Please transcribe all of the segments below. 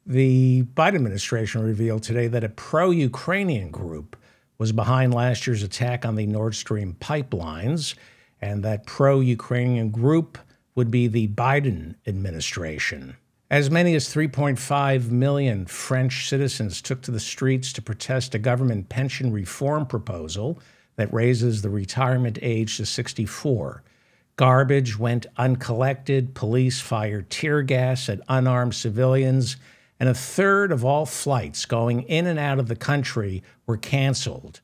The Biden administration revealed today that a pro-Ukrainian group was behind last year's attack on the Nord Stream pipelines, and that pro-Ukrainian group would be the Biden administration. As many as 3.5 million French citizens took to the streets to protest a government pension reform proposal that raises the retirement age to 64. Garbage went uncollected, police fired tear gas at unarmed civilians, and a third of all flights going in and out of the country were canceled.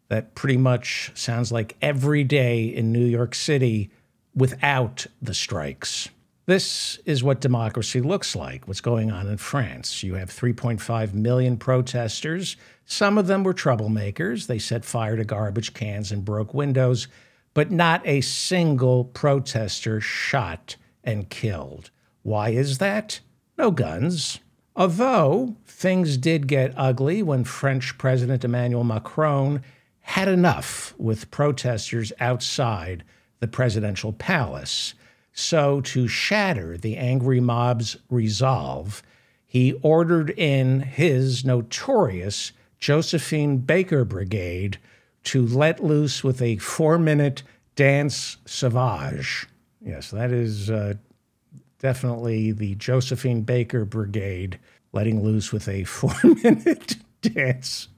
That pretty much sounds like every day in New York City without the strikes. This is what democracy looks like, what's going on in France. You have 3.5 million protesters. Some of them were troublemakers. They set fire to garbage cans and broke windows, but not a single protester shot and killed. Why is that? No guns. Although things did get ugly when French President Emmanuel Macron had enough with protesters outside the presidential palace. So to shatter the angry mob's resolve, he ordered in his notorious Josephine Baker Brigade to let loose with a 4-minute dance sauvage. Yes, that is definitely the Josephine Baker Brigade letting loose with a 4-minute dance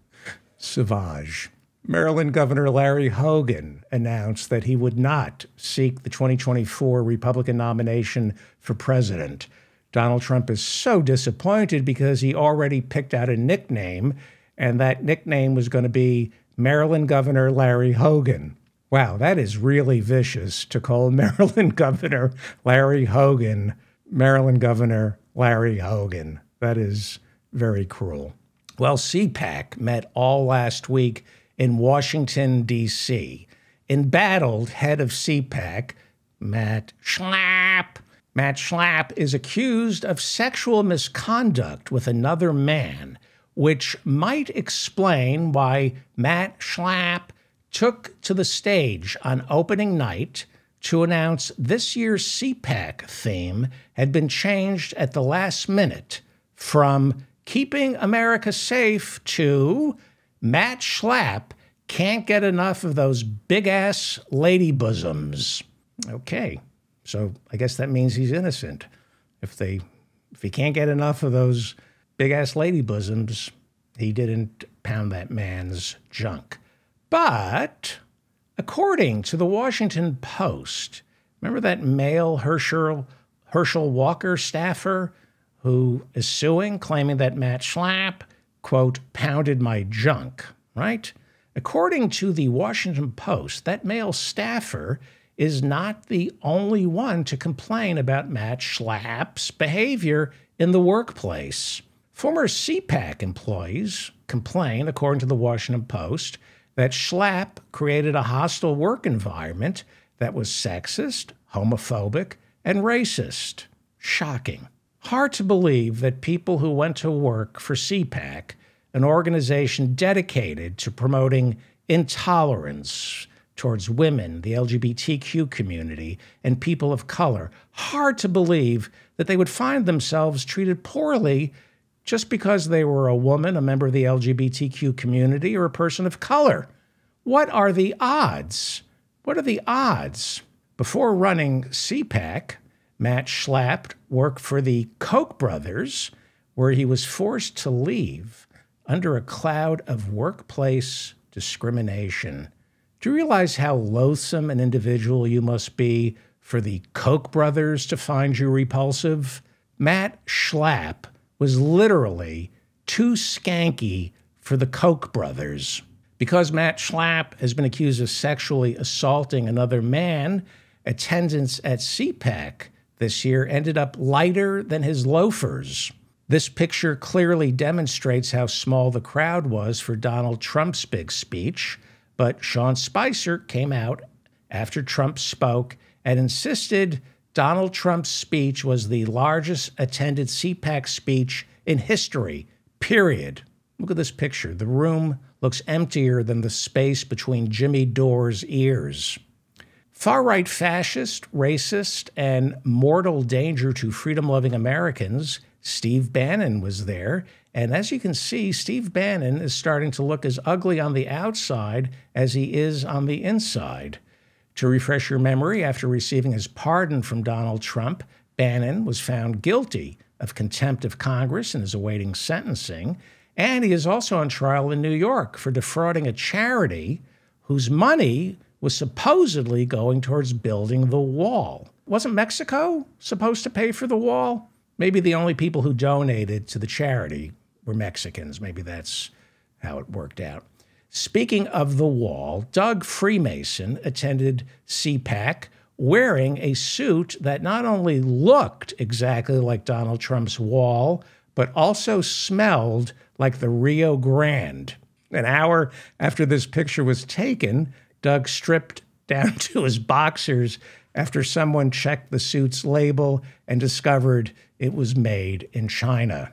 sauvage. Maryland Governor Larry Hogan announced that he would not seek the 2024 Republican nomination for president. Donald Trump is so disappointed because he already picked out a nickname, and that nickname was going to be Maryland Governor Larry Hogan. Wow, that is really vicious to call Maryland Governor Larry Hogan Maryland Governor Larry Hogan. That is very cruel. Well, CPAC met all last week in Washington, D.C. Embattled head of CPAC, Matt Schlapp. Matt Schlapp is accused of sexual misconduct with another man, which might explain why Matt Schlapp took to the stage on opening night to announce this year's CPAC theme had been changed at the last minute from Keeping America Safe to Matt Schlapp can't get enough of those big-ass lady bosoms. Okay, so I guess that means he's innocent. If he can't get enough of those big-ass lady bosoms, he didn't pound that man's junk. But according to the Washington Post, remember that male Herschel Walker staffer who is suing, claiming that Matt Schlapp, quote, pounded my junk, right? According to the Washington Post, that male staffer is not the only one to complain about Matt Schlapp's behavior in the workplace. Former CPAC employees complain, according to the Washington Post, that Schlapp created a hostile work environment that was sexist, homophobic, and racist. Shocking. Hard to believe that people who went to work for CPAC, an organization dedicated to promoting intolerance towards women, the LGBTQ community, and people of color, hard to believe that they would find themselves treated poorly just because they were a woman, a member of the LGBTQ community, or a person of color. What are the odds? What are the odds? Before running CPAC, Matt Schlapp worked for the Koch brothers, where he was forced to leave under a cloud of workplace discrimination. Do you realize how loathsome an individual you must be for the Koch brothers to find you repulsive? Matt Schlapp was literally too skanky for the Koch brothers. Because Matt Schlapp has been accused of sexually assaulting another man, attendance at CPAC this year ended up lighter than his loafers. This picture clearly demonstrates how small the crowd was for Donald Trump's big speech, but Sean Spicer came out after Trump spoke and insisted Donald Trump's speech was the largest attended CPAC speech in history, period. Look at this picture. The room looks emptier than the space between Jimmy Dore's ears. Far-right fascist, racist, and mortal danger to freedom-loving Americans Steve Bannon was there. And as you can see, Steve Bannon is starting to look as ugly on the outside as he is on the inside. To refresh your memory, after receiving his pardon from Donald Trump, Bannon was found guilty of contempt of Congress and is awaiting sentencing. And he is also on trial in New York for defrauding a charity whose money was supposedly going towards building the wall. Wasn't Mexico supposed to pay for the wall? Maybe the only people who donated to the charity were Mexicans. Maybe that's how it worked out. Speaking of the wall, Doug Freemason attended CPAC wearing a suit that not only looked exactly like Donald Trump's wall, but also smelled like the Rio Grande. An hour after this picture was taken, Doug stripped down to his boxers after someone checked the suit's label and discovered it was made in China.